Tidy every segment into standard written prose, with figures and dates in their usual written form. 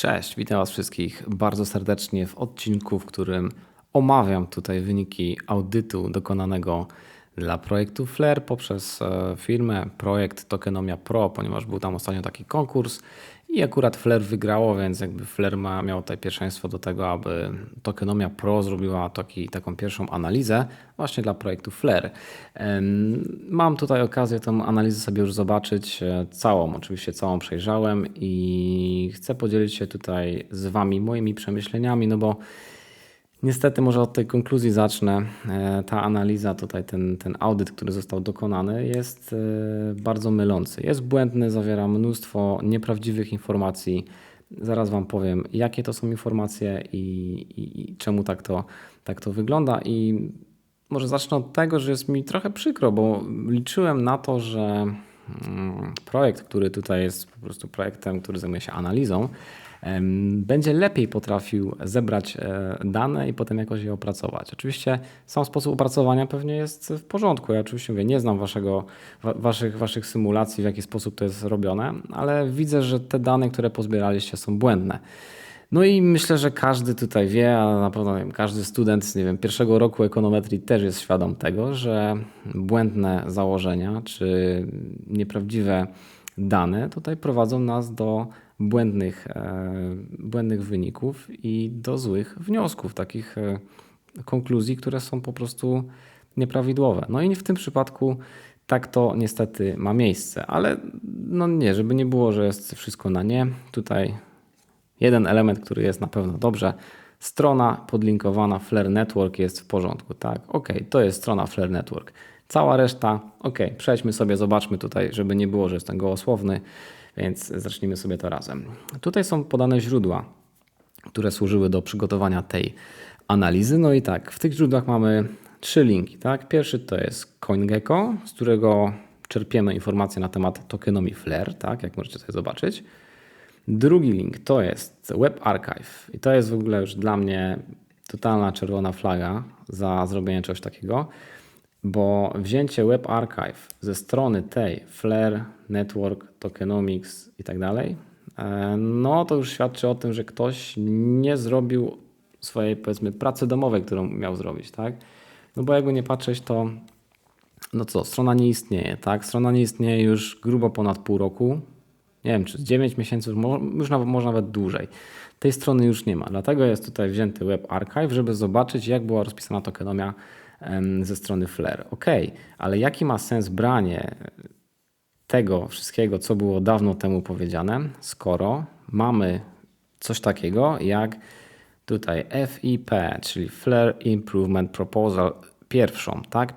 Cześć, witam Was wszystkich bardzo serdecznie w odcinku, w którym omawiam tutaj wyniki audytu dokonanego dla projektu Flare poprzez firmę Projekt Tokenomia Pro, ponieważ był tam ostatnio taki konkurs i akurat Flare wygrało, więc jakby Flare miał tutaj pierwszeństwo do tego, aby Tokenomia Pro zrobiła taką pierwszą analizę właśnie dla projektu Flare. Mam tutaj okazję tę analizę sobie już zobaczyć całą, oczywiście całą przejrzałem i chcę podzielić się tutaj z Wami moimi przemyśleniami, no bo niestety może od tej konkluzji zacznę. Ta analiza, tutaj ten audyt, który został dokonany jest bardzo mylący. Jest błędny, zawiera mnóstwo nieprawdziwych informacji. Zaraz Wam powiem, jakie to są informacje i czemu tak to wygląda. I może zacznę od tego, że jest mi trochę przykro, bo liczyłem na to, że projekt, który tutaj jest po prostu projektem, który zajmuje się analizą, będzie lepiej potrafił zebrać dane i potem jakoś je opracować. Oczywiście sam sposób opracowania pewnie jest w porządku. Ja oczywiście mówię, nie znam waszych symulacji, w jaki sposób to jest robione, ale widzę, że te dane, które pozbieraliście, są błędne. No i myślę, że każdy tutaj wie, a na pewno każdy student, nie wiem, pierwszego roku ekonometrii też jest świadom tego, że błędne założenia czy nieprawdziwe dane tutaj prowadzą nas do błędnych wyników i do złych wniosków, takich konkluzji, które są po prostu nieprawidłowe. No i w tym przypadku tak to niestety ma miejsce, ale no nie, żeby nie było, że jest wszystko na nie. Tutaj jeden element, który jest na pewno dobrze. Strona podlinkowana Flare Network jest w porządku, tak? Ok, to jest strona Flare Network. Cała reszta, ok, przejdźmy sobie, zobaczmy tutaj, żeby nie było, że jestem gołosłowny, więc zacznijmy sobie to razem. Tutaj są podane źródła, które służyły do przygotowania tej analizy. No i tak, w tych źródłach mamy 3 linki, tak? Pierwszy to jest CoinGecko, z którego czerpiemy informacje na temat tokenomii Flare, tak? Jak możecie sobie zobaczyć. Drugi link to jest Web Archive i to jest w ogóle już dla mnie totalna czerwona flaga za zrobienie czegoś takiego, bo wzięcie Web Archive ze strony tej Flare, Network, Tokenomics i tak dalej, no to już świadczy o tym, że ktoś nie zrobił swojej, powiedzmy, pracy domowej, którą miał zrobić, tak? No bo jakby nie patrzeć, to no co, strona nie istnieje, tak? Strona nie istnieje już grubo ponad pół roku. Nie wiem, czy 9 miesięcy, już może nawet dłużej. Tej strony już nie ma. Dlatego jest tutaj wzięty Web Archive, żeby zobaczyć, jak była rozpisana tokenomia ze strony Flare. Ok, ale jaki ma sens branie tego wszystkiego, co było dawno temu powiedziane, skoro mamy coś takiego jak tutaj FIP, czyli Flare Improvement Proposal,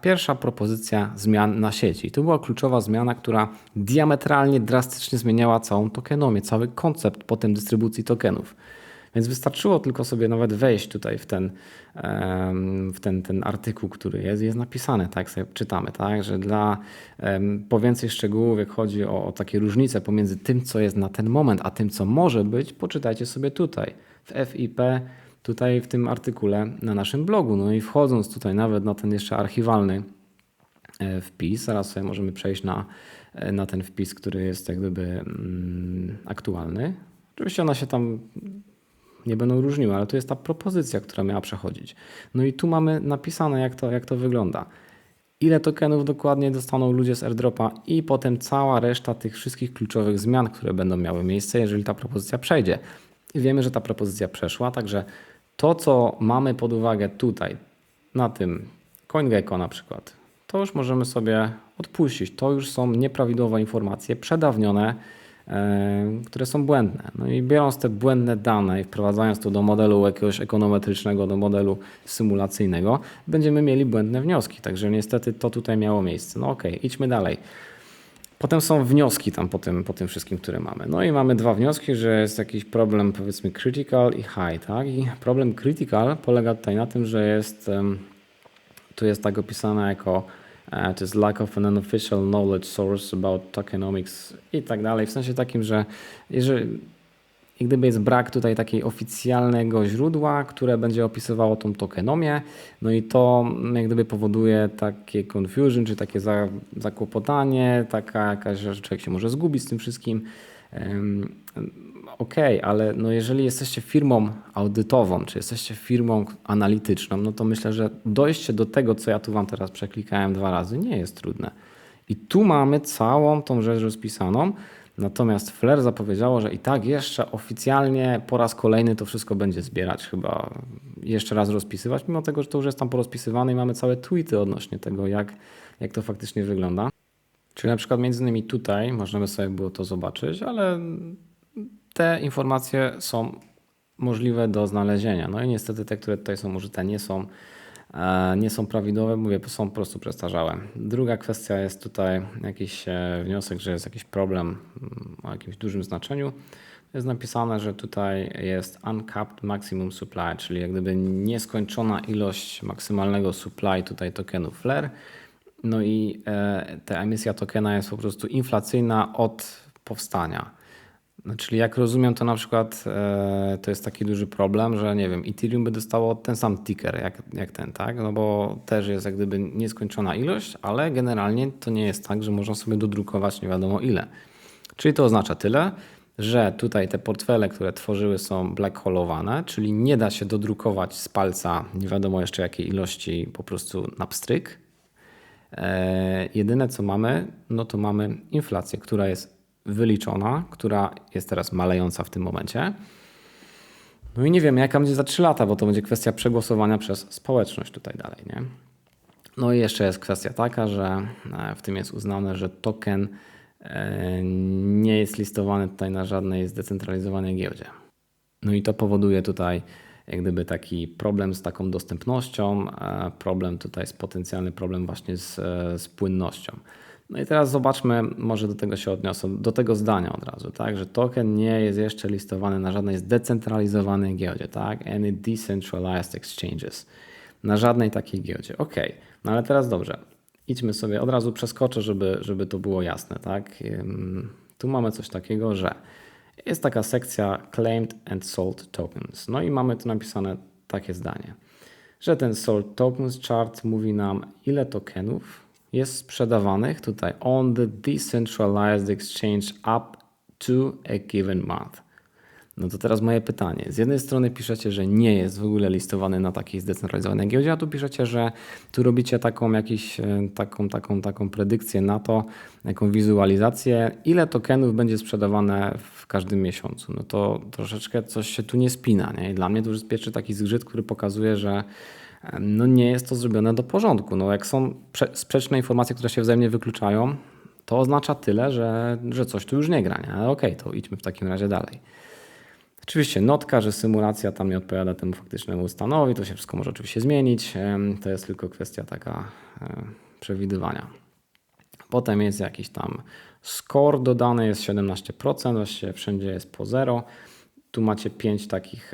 pierwsza propozycja zmian na sieci. To była kluczowa zmiana, która diametralnie, drastycznie zmieniała całą tokenomię, cały koncept potem dystrybucji tokenów. Więc wystarczyło tylko sobie nawet wejść tutaj w ten artykuł, który jest napisany, tak sobie czytamy, tak, że po więcej szczegółów, jak chodzi o takie różnice pomiędzy tym, co jest na ten moment, a tym, co może być, poczytajcie sobie tutaj w FIP, tutaj w tym artykule na naszym blogu. No i wchodząc tutaj nawet na ten jeszcze archiwalny wpis, zaraz sobie możemy przejść na ten wpis, który jest jak gdyby aktualny. Oczywiście one się tam nie będą różniły, ale to jest ta propozycja, która miała przechodzić. No i tu mamy napisane, jak to wygląda. Ile tokenów dokładnie dostaną ludzie z airdropa i potem cała reszta tych wszystkich kluczowych zmian, które będą miały miejsce, jeżeli ta propozycja przejdzie. I wiemy, że ta propozycja przeszła, także to, co mamy pod uwagę tutaj, na tym CoinGecko na przykład, to już możemy sobie odpuścić. To już są nieprawidłowe informacje, przedawnione, które są błędne. No i biorąc te błędne dane i wprowadzając to do modelu jakiegoś ekonometrycznego, do modelu symulacyjnego, będziemy mieli błędne wnioski. Także niestety to tutaj miało miejsce. No okej, idźmy dalej. Potem są wnioski tam po tym wszystkim, które mamy. No i mamy 2 wnioski, że jest jakiś problem, powiedzmy critical i high, tak? I problem critical polega tutaj na tym, że tu jest tak opisane jako to jest lack of an unofficial knowledge source about tokenomics i tak dalej. W sensie takim, że jeżeli jak gdyby jest brak tutaj takiej oficjalnego źródła, które będzie opisywało tą tokenomię, no i to jak gdyby powoduje takie confusion, czy takie zakłopotanie, taka jakaś, że człowiek się może zgubić z tym wszystkim. okej, ale no jeżeli jesteście firmą audytową, czy jesteście firmą analityczną, no to myślę, że dojście do tego, co ja tu wam teraz przeklikałem 2 razy, nie jest trudne. I tu mamy całą tą rzecz rozpisaną, natomiast Flare zapowiedziało, że i tak jeszcze oficjalnie po raz kolejny to wszystko będzie zbierać, chyba jeszcze raz rozpisywać, mimo tego, że to już jest tam porozpisywane i mamy całe tweety odnośnie tego, jak to faktycznie wygląda. Czyli na przykład między innymi tutaj możemy sobie było to zobaczyć, ale te informacje są możliwe do znalezienia. No i niestety te, które tutaj są użyte, nie są prawidłowe, mówię, są po prostu przestarzałe. Druga kwestia jest tutaj jakiś wniosek, że jest jakiś problem o jakimś dużym znaczeniu. Jest napisane, że tutaj jest uncapped maximum supply, czyli jak gdyby nieskończona ilość maksymalnego supply tutaj tokenów Flare. No i ta emisja tokena jest po prostu inflacyjna od powstania. No, czyli jak rozumiem, to na przykład to jest taki duży problem, że nie wiem, Ethereum by dostało ten sam ticker jak ten, tak? No bo też jest jak gdyby nieskończona ilość, ale generalnie to nie jest tak, że można sobie dodrukować nie wiadomo ile. Czyli to oznacza tyle, że tutaj te portfele, które tworzyły, są black hole'owane, czyli nie da się dodrukować z palca nie wiadomo jeszcze jakiej ilości po prostu na pstryk. Jedyne co mamy, no to mamy inflację, która jest wyliczona, która jest teraz malejąca w tym momencie. No i nie wiem, jaka będzie za 3 lata, bo to będzie kwestia przegłosowania przez społeczność tutaj dalej, nie? No i jeszcze jest kwestia taka, że w tym jest uznane, że token nie jest listowany tutaj na żadnej zdecentralizowanej giełdzie. No i to powoduje tutaj jak gdyby taki problem z taką dostępnością, potencjalny problem właśnie z płynnością. No i teraz zobaczmy, może do tego się odniosę, do tego zdania od razu, tak, że token nie jest jeszcze listowany na żadnej zdecentralizowanej giełdzie, tak, any decentralized exchanges, na żadnej takiej giełdzie. Ok, no ale teraz dobrze, idźmy sobie, od razu przeskoczę, żeby to było jasne, tak. Tu mamy coś takiego, że jest taka sekcja Claimed and Sold Tokens. No i mamy tu napisane takie zdanie, że ten Sold Tokens chart mówi nam, ile tokenów jest sprzedawanych tutaj on the decentralized exchange up to a given month. No to teraz moje pytanie. Z jednej strony piszecie, że nie jest w ogóle listowany na takiej zdecentralizowanej giełdzie, a tu piszecie, że tu robicie taką predykcję na to, jaką wizualizację, ile tokenów będzie sprzedawane w każdym miesiącu. No to troszeczkę coś się tu nie spina, nie? I dla mnie to już jest pierwszy taki zgrzyt, który pokazuje, że no nie jest to zrobione do porządku. No jak są sprzeczne informacje, które się wzajemnie wykluczają, to oznacza tyle, że coś tu już nie gra, nie? Ale okej, to idźmy w takim razie dalej. Oczywiście notka, że symulacja tam nie odpowiada temu faktycznemu stanowi, to się wszystko może oczywiście zmienić, to jest tylko kwestia taka przewidywania. Potem jest jakiś tam score dodany, jest 17%, właściwie wszędzie jest po 0. Tu macie 5 takich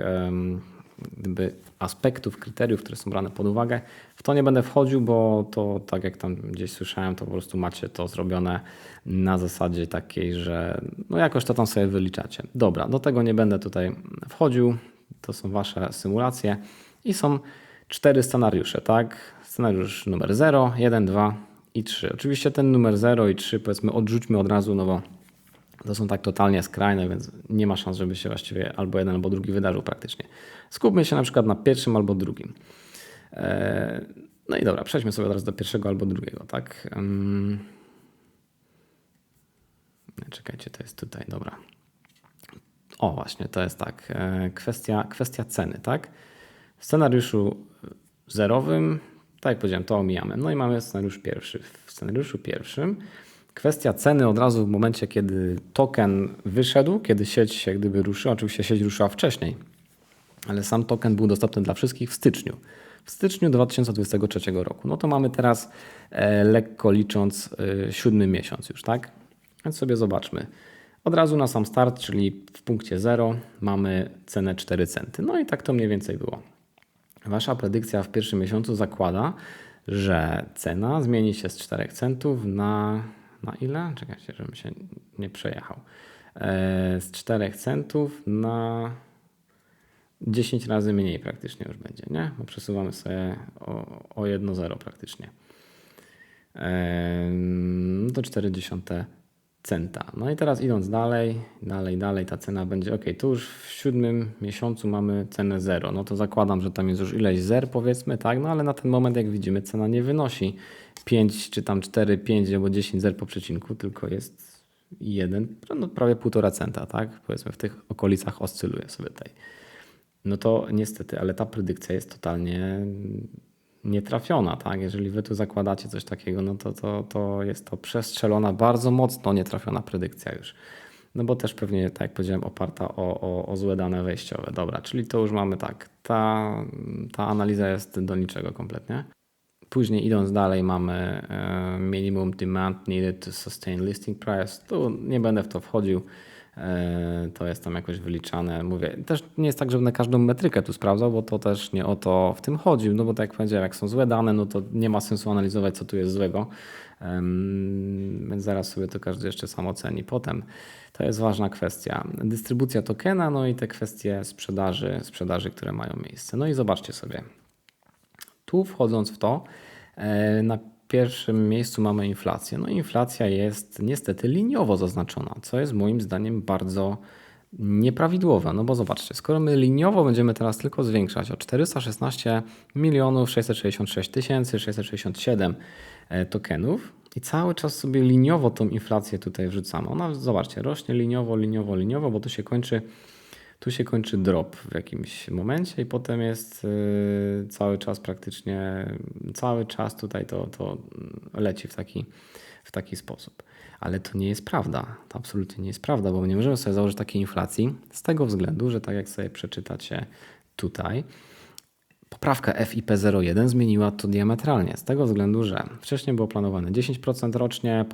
gdyby aspektów, kryteriów, które są brane pod uwagę. W to nie będę wchodził, bo to tak jak tam gdzieś słyszałem, to po prostu macie to zrobione na zasadzie takiej, że no jakoś to tam sobie wyliczacie. Dobra, do tego nie będę tutaj wchodził. To są wasze symulacje i są 4 scenariusze, tak? Scenariusz numer 0, 1, 2 i 3. Oczywiście ten numer 0 i 3 powiedzmy odrzućmy od razu, no bo to są tak totalnie skrajne, więc nie ma szans, żeby się właściwie albo jeden, albo drugi wydarzył praktycznie. Skupmy się na przykład na pierwszym albo drugim. No i dobra, przejdźmy sobie teraz do pierwszego albo drugiego, tak? Czekajcie, to jest tutaj, dobra. O właśnie, to jest tak, kwestia ceny, tak? W scenariuszu zerowym, tak jak powiedziałem, to omijamy. No i mamy scenariusz pierwszy. W scenariuszu pierwszym kwestia ceny od razu w momencie, kiedy token wyszedł, kiedy sieć się jak gdyby ruszy. Oczywiście sieć ruszyła wcześniej, ale sam token był dostępny dla wszystkich w styczniu. W styczniu 2023 roku. No to mamy teraz lekko licząc 7 miesiąc już, tak? Więc sobie zobaczmy. Od razu na sam start, czyli w punkcie 0 mamy cenę 4 centy. No i tak to mniej więcej było. Wasza predykcja w pierwszym miesiącu zakłada, że cena zmieni się z 4 centów na ile? Czekajcie, żebym się nie przejechał. Z 4 centów na 10 razy mniej praktycznie już będzie, nie? Bo przesuwamy sobie o 1 0 praktycznie. To 0,4 centa. No i teraz idąc dalej, ta cena będzie, ok, tu już w 7 miesiącu mamy cenę 0, no to zakładam, że tam jest już ileś zer powiedzmy, tak, no ale na ten moment jak widzimy cena nie wynosi 5 czy tam 4, 5 albo 10 zer po przecinku, tylko jest 1, no prawie 1,5 centa, tak, powiedzmy w tych okolicach oscyluje sobie tutaj. No to niestety, ale ta predykcja jest totalnie nietrafiona, tak? Jeżeli wy tu zakładacie coś takiego, no to jest to przestrzelona, bardzo mocno nietrafiona predykcja już. No bo też pewnie, tak jak powiedziałem, oparta o złe dane wejściowe. Dobra, czyli to już mamy tak, ta analiza jest do niczego kompletnie. Później idąc dalej mamy minimum demand needed to sustain listing price. Tu nie będę w to wchodził. To jest tam jakoś wyliczane. Mówię, też nie jest tak, że będę każdą metrykę tu sprawdzał, bo to też nie o to w tym chodzi. No bo tak jak powiedziałem, jak są złe dane, no to nie ma sensu analizować, co tu jest złego. Więc zaraz sobie to każdy jeszcze sam oceni. Potem to jest ważna kwestia. Dystrybucja tokena, no i te kwestie sprzedaży, które mają miejsce. No i zobaczcie sobie. Tu wchodząc w to, na pierwszym miejscu mamy inflację. No inflacja jest niestety liniowo zaznaczona, co jest moim zdaniem bardzo nieprawidłowe. No bo zobaczcie, skoro my liniowo będziemy teraz tylko zwiększać o 416 666 667 tokenów i cały czas sobie liniowo tą inflację tutaj wrzucamy. Ona, zobaczcie, rośnie liniowo, bo tu się kończy drop w jakimś momencie i potem jest cały czas praktycznie, cały czas tutaj to leci w taki sposób. Ale to nie jest prawda. To absolutnie nie jest prawda, bo nie możemy sobie założyć takiej inflacji z tego względu, że tak jak sobie przeczytacie tutaj, poprawka FIP01 zmieniła to diametralnie. Z tego względu, że wcześniej było planowane 10% rocznie,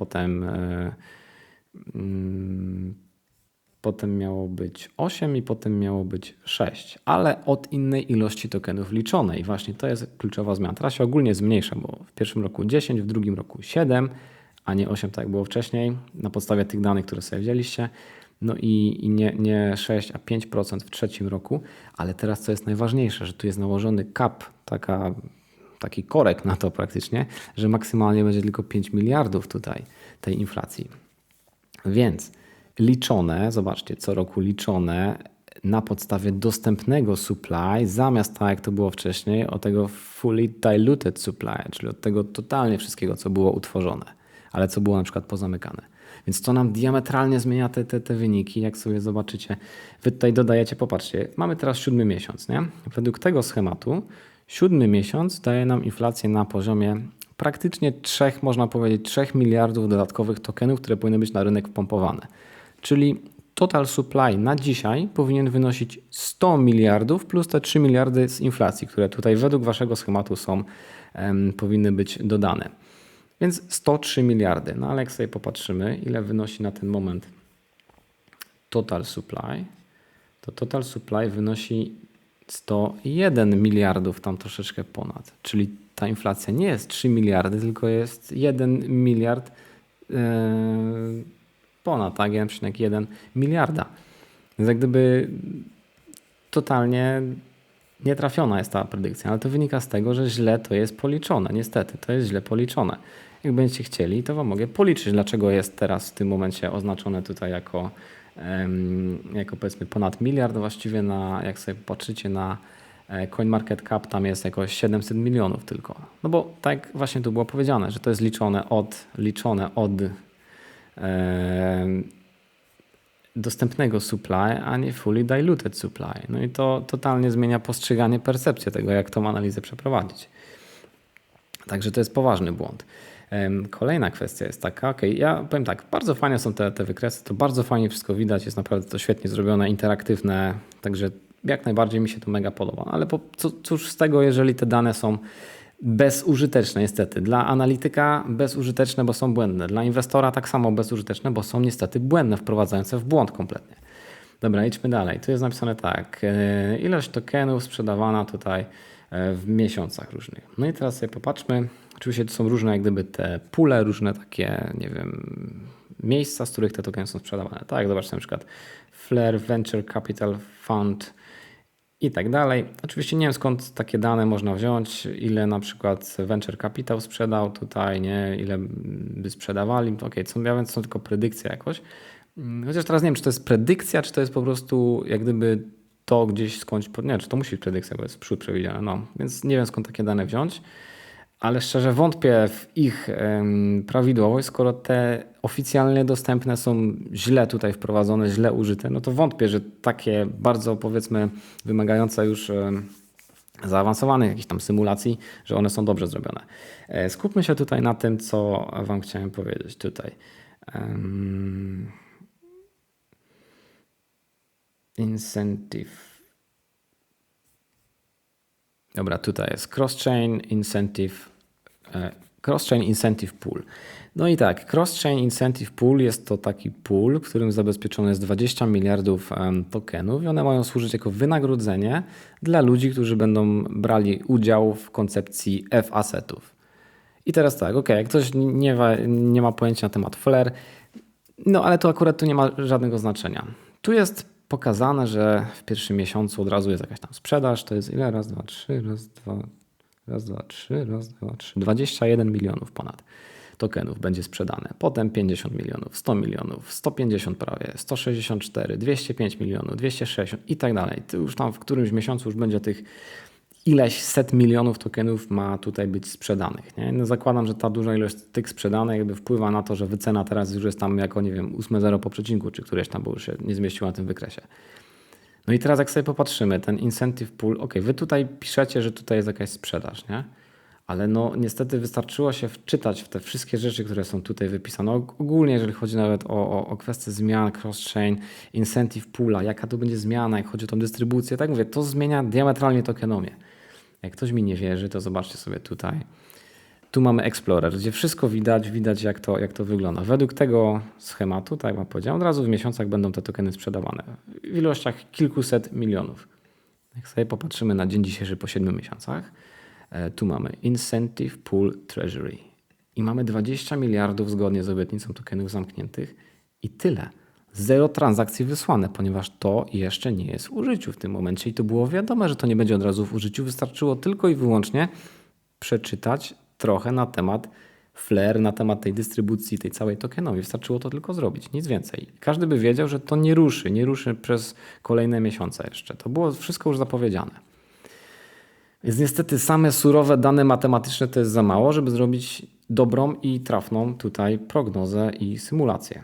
potem miało być 8 i potem miało być 6, ale od innej ilości tokenów liczonej. Właśnie to jest kluczowa zmiana. Teraz się ogólnie zmniejsza, bo w pierwszym roku 10, w drugim roku 7, a nie 8 tak jak było wcześniej, na podstawie tych danych, które sobie wzięliście. No i nie 6, a 5% w trzecim roku, ale teraz co jest najważniejsze, że tu jest nałożony cap, taki korek na to praktycznie, że maksymalnie będzie tylko 5 miliardów tutaj tej inflacji. Więc liczone, zobaczcie, co roku liczone na podstawie dostępnego supply, zamiast tak jak to było wcześniej, od tego fully diluted supply, czyli od tego totalnie wszystkiego, co było utworzone, ale co było na przykład pozamykane. Więc to nam diametralnie zmienia te wyniki, jak sobie zobaczycie. Wy tutaj dodajecie, popatrzcie, mamy teraz 7 miesiąc, nie? Według tego schematu 7 miesiąc daje nam inflację na poziomie praktycznie 3, można powiedzieć 3 miliardów dodatkowych tokenów, które powinny być na rynek wpompowane. Czyli total supply na dzisiaj powinien wynosić 100 miliardów plus te 3 miliardy z inflacji, które tutaj według waszego schematu powinny być dodane. Więc 103 miliardy. No ale jak sobie popatrzymy, ile wynosi na ten moment total supply, to total supply wynosi 101 miliardów, tam troszeczkę ponad. Czyli ta inflacja nie jest 3 miliardy, tylko jest 1 miliard ponad, tak? 1,1 miliarda. Więc jak gdyby totalnie nietrafiona jest ta predykcja, ale to wynika z tego, że źle to jest policzone. Niestety, to jest źle policzone. Jak będziecie chcieli, to wam mogę policzyć, dlaczego jest teraz w tym momencie oznaczone tutaj jako powiedzmy ponad miliard. Właściwie jak sobie patrzycie na CoinMarketCap, tam jest jakoś 700 milionów tylko. No bo tak właśnie tu było powiedziane, że to jest liczone od dostępnego supply, a nie fully diluted supply. No i to totalnie zmienia postrzeganie, percepcję tego, jak tą analizę przeprowadzić. Także to jest poważny błąd. Kolejna kwestia jest taka, ja powiem tak, bardzo fajne są te wykresy, to bardzo fajnie wszystko widać, jest naprawdę to świetnie zrobione, interaktywne, także jak najbardziej mi się to mega podoba. Ale cóż z tego, jeżeli te dane są bezużyteczne niestety. Dla analityka bezużyteczne, bo są błędne. Dla inwestora tak samo bezużyteczne, bo są niestety błędne, wprowadzające w błąd kompletnie. Dobra, idźmy dalej. Tu jest napisane tak. Ilość tokenów sprzedawana tutaj w miesiącach różnych. No i teraz sobie popatrzmy. Oczywiście to są różne jak gdyby te pule, różne takie, nie wiem, miejsca, z których te tokeny są sprzedawane. Tak, zobaczcie na przykład Flare Venture Capital Fund i tak dalej. Oczywiście nie wiem skąd takie dane można wziąć, ile na przykład Venture Capital sprzedał tutaj, nie, ile by sprzedawali. Okej, co ja wiem, to są tylko predykcje jakoś. Chociaż teraz nie wiem, czy to jest predykcja, czy to jest po prostu jak gdyby to gdzieś skądś, nie, czy to musi być predykcja, bo jest w przód przewidziane, no. Więc nie wiem skąd takie dane wziąć. Ale szczerze wątpię w ich prawidłowość, skoro te oficjalnie dostępne są źle tutaj wprowadzone, źle użyte, no to wątpię, że takie bardzo powiedzmy wymagające już zaawansowanych jakichś tam symulacji, że one są dobrze zrobione. Skupmy się tutaj na tym, co wam chciałem powiedzieć tutaj. Incentive. Dobra, tutaj jest Cross-Chain Incentive Pool. No i tak, Cross-Chain Incentive Pool jest to taki pool, w którym zabezpieczone jest 20 miliardów tokenów i one mają służyć jako wynagrodzenie dla ludzi, którzy będą brali udział w koncepcji F-assetów. I teraz tak, jak ktoś nie ma pojęcia na temat Flare, no ale to akurat tu nie ma żadnego znaczenia. Tu jest pokazane, że w pierwszym miesiącu od razu jest jakaś tam sprzedaż, to jest ile? Raz, dwa, trzy, raz, dwa, trzy. 21 milionów ponad tokenów będzie sprzedane. Potem 50 milionów, 100 milionów, 150 prawie, 164, 205 milionów, 260 i tak dalej. To już tam w którymś miesiącu już będzie tych ileś set milionów tokenów ma tutaj być sprzedanych. Nie? No zakładam, że ta duża ilość tych sprzedanych jakby wpływa na to, że wycena teraz już jest tam jako, nie wiem, 8,0 po przecinku, czy któreś tam, bo już się nie zmieściło na tym wykresie. No i teraz jak sobie popatrzymy, ten incentive pool, wy tutaj piszecie, że tutaj jest jakaś sprzedaż, nie? Ale no niestety wystarczyło się wczytać w te wszystkie rzeczy, które są tutaj wypisane. Ogólnie jeżeli chodzi nawet o kwestię zmian, cross-chain, incentive poola, jaka to będzie zmiana, jak chodzi o tą dystrybucję, tak mówię, to zmienia diametralnie tokenomię. Jak ktoś mi nie wierzy, to zobaczcie sobie tutaj. Tu mamy Explorer, gdzie wszystko widać jak to wygląda. Według tego schematu, tak jak wam powiedziałem, od razu w miesiącach będą te tokeny sprzedawane w ilościach kilkuset milionów. Jak sobie popatrzymy na dzień dzisiejszy po 7 miesiącach, tu mamy Incentive Pool Treasury i mamy 20 miliardów zgodnie z obietnicą tokenów zamkniętych i tyle. Zero transakcji wysłane, ponieważ to jeszcze nie jest w użyciu w tym momencie i to było wiadome, że to nie będzie od razu w użyciu. Wystarczyło tylko i wyłącznie przeczytać trochę na temat Flare, na temat tej dystrybucji, tej całej tokenowi. Wystarczyło to tylko zrobić, nic więcej. Każdy by wiedział, że to nie ruszy przez kolejne miesiące jeszcze. To było wszystko już zapowiedziane. Więc niestety same surowe dane matematyczne to jest za mało, żeby zrobić dobrą i trafną tutaj prognozę i symulację.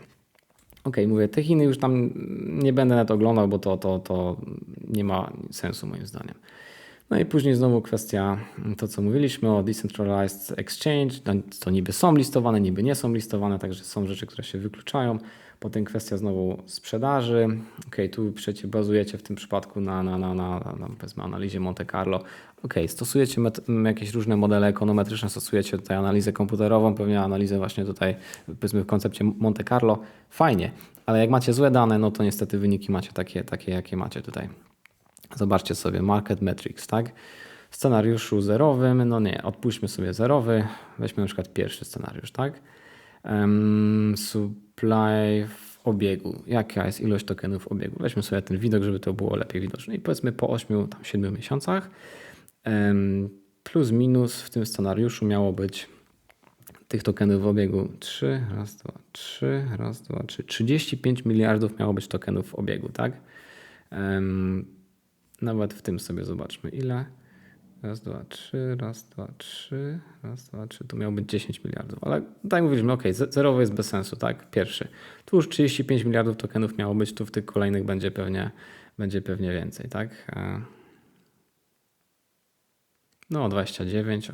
Mówię, te Chiny już tam nie będę nawet oglądał, bo to nie ma sensu moim zdaniem. No i później znowu kwestia, to co mówiliśmy o Decentralized Exchange, to niby są listowane, niby nie są listowane, także są rzeczy, które się wykluczają. Potem kwestia znowu sprzedaży. Tu przecież bazujecie w tym przypadku na powiedzmy analizie Monte Carlo. Stosujecie jakieś różne modele ekonometryczne, stosujecie tutaj analizę komputerową, pewnie analizę właśnie tutaj powiedzmy w koncepcie Monte Carlo. Fajnie, ale jak macie złe dane, no to niestety wyniki macie takie jakie macie tutaj. Zobaczcie sobie Market Metrics, tak? W scenariuszu zerowym, no nie, odpuśćmy sobie zerowy, weźmy na przykład pierwszy scenariusz, tak? Supply w obiegu. Jaka jest ilość tokenów w obiegu? Weźmy sobie ten widok, żeby to było lepiej widoczne. I powiedzmy po 8-7 miesiącach plus minus w tym scenariuszu miało być tych tokenów w obiegu 35 miliardów miało być tokenów w obiegu, tak? Nawet w tym sobie zobaczmy ile. Raz, dwa, trzy. Tu miało być 10 miliardów. Ale tak jak mówiliśmy, zerowy jest bez sensu, tak? Pierwszy. Tu już 35 miliardów tokenów miało być, tu w tych kolejnych będzie pewnie więcej, tak? No 29,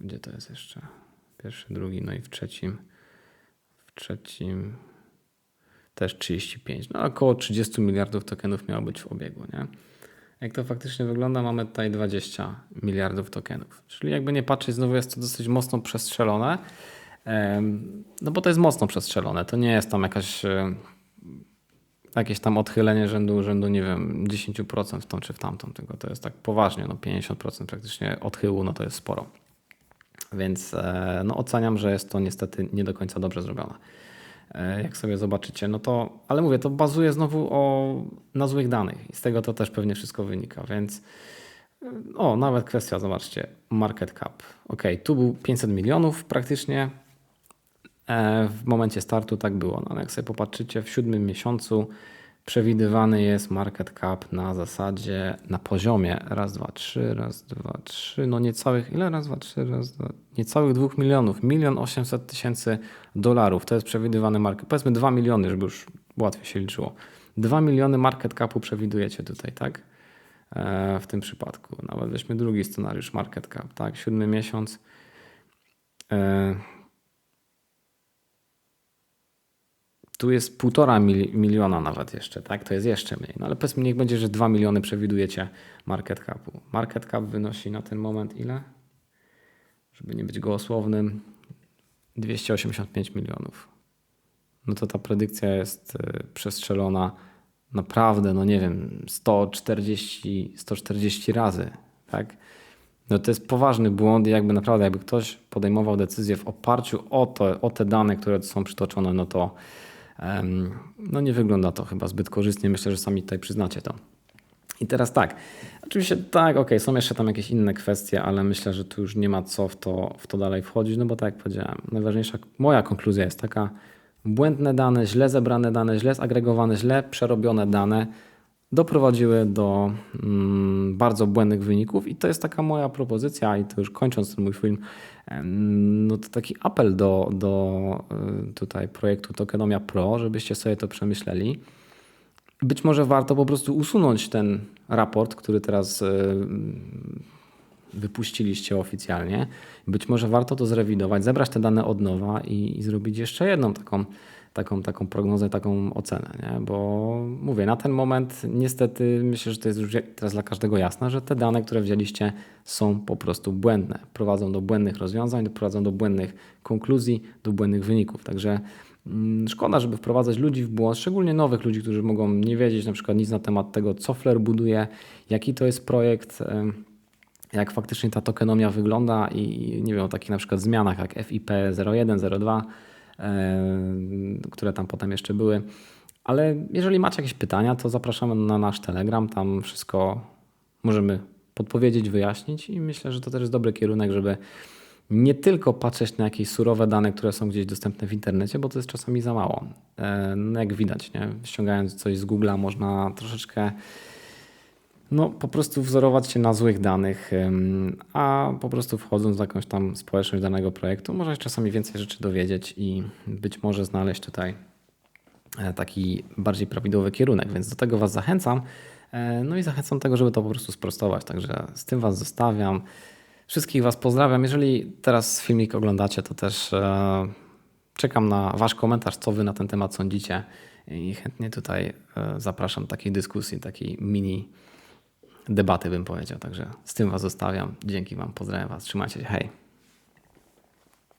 Gdzie to jest jeszcze? Pierwszy, drugi, no i w trzecim też 35. No około 30 miliardów tokenów miało być w obiegu, nie? Jak to faktycznie wygląda, mamy tutaj 20 miliardów tokenów. Czyli jakby nie patrzeć, znowu jest to dosyć mocno przestrzelone. No bo to jest mocno przestrzelone. To nie jest tam jakieś tam odchylenie rzędu, nie wiem, 10% w tą czy w tamtą. Tylko to jest tak poważnie, no 50% praktycznie odchyłu, no to jest sporo. Więc no oceniam, że jest to niestety nie do końca dobrze zrobione. jak sobie zobaczycie. No to, ale mówię, to bazuje znowu na złych danych i z tego to też pewnie wszystko wynika, więc nawet kwestia, zobaczcie, market cap. Ok, tu był 500 milionów praktycznie, w momencie startu tak było, no ale jak sobie popatrzycie, w 7 miesiącu przewidywany jest market cap na zasadzie, na poziomie raz, dwa, trzy, no niecałych, ile? Raz, dwa, trzy, niecałych 2 milionów, 1 800 000 dolarów. To jest przewidywany market, powiedzmy 2 miliony, żeby już łatwiej się liczyło. 2 miliony market capu przewidujecie tutaj, tak? W tym przypadku. Nawet weźmy drugi scenariusz market cap, tak? 7 miesiąc. Tu jest 1,5 miliona nawet jeszcze, tak? To jest jeszcze mniej. No ale powiedzmy, niech będzie, że 2 miliony przewidujecie market capu. Market cap wynosi na ten moment ile? Żeby nie być gołosłownym, 285 milionów. No to ta predykcja jest przestrzelona naprawdę, no nie wiem, 140 razy, tak? No to jest poważny błąd i jakby naprawdę, jakby ktoś podejmował decyzję w oparciu o te dane, które są przytoczone, no to no nie wygląda to chyba zbyt korzystnie. Myślę, że sami tutaj przyznacie to. I teraz tak, oczywiście tak, są jeszcze tam jakieś inne kwestie, ale myślę, że tu już nie ma co w to dalej wchodzić, no bo tak jak powiedziałem, najważniejsza moja konkluzja jest taka: błędne dane, źle zebrane dane, źle zagregowane, źle przerobione dane doprowadziły do bardzo błędnych wyników i to jest taka moja propozycja i to już kończąc ten mój film, no to taki apel do tutaj projektu Tokenomia Pro, żebyście sobie to przemyśleli. Być może warto po prostu usunąć ten raport, który teraz wypuściliście oficjalnie. Być może warto to zrewidować, zebrać te dane od nowa i zrobić jeszcze jedną taką prognozę, taką ocenę, nie? Bo mówię, na ten moment niestety myślę, że to jest już teraz dla każdego jasne, że te dane, które wzięliście, są po prostu błędne. Prowadzą do błędnych rozwiązań, prowadzą do błędnych konkluzji, do błędnych wyników. Także szkoda, żeby wprowadzać ludzi w błąd, szczególnie nowych ludzi, którzy mogą nie wiedzieć na przykład nic na temat tego, co Flare buduje, jaki to jest projekt, jak faktycznie ta tokenomia wygląda i nie wiem, o takich na przykład zmianach jak FIP 01, 02, które tam potem jeszcze były. Ale jeżeli macie jakieś pytania, to zapraszamy na nasz Telegram, tam wszystko możemy podpowiedzieć, wyjaśnić i myślę, że to też jest dobry kierunek, żeby nie tylko patrzeć na jakieś surowe dane, które są gdzieś dostępne w internecie, bo to jest czasami za mało. No jak widać, nie? Ściągając coś z Google'a można troszeczkę po prostu wzorować się na złych danych, a po prostu wchodząc w jakąś tam społeczność danego projektu, można się czasami więcej rzeczy dowiedzieć i być może znaleźć tutaj taki bardziej prawidłowy kierunek, więc do tego Was zachęcam. No i zachęcam do tego, żeby to po prostu sprostować, także z tym Was zostawiam. Wszystkich Was pozdrawiam. Jeżeli teraz filmik oglądacie, to też czekam na Wasz komentarz, co Wy na ten temat sądzicie i chętnie tutaj zapraszam do takiej dyskusji, takiej mini debaty bym powiedział. Także z tym Was zostawiam. Dzięki Wam, pozdrawiam Was, trzymajcie się, hej.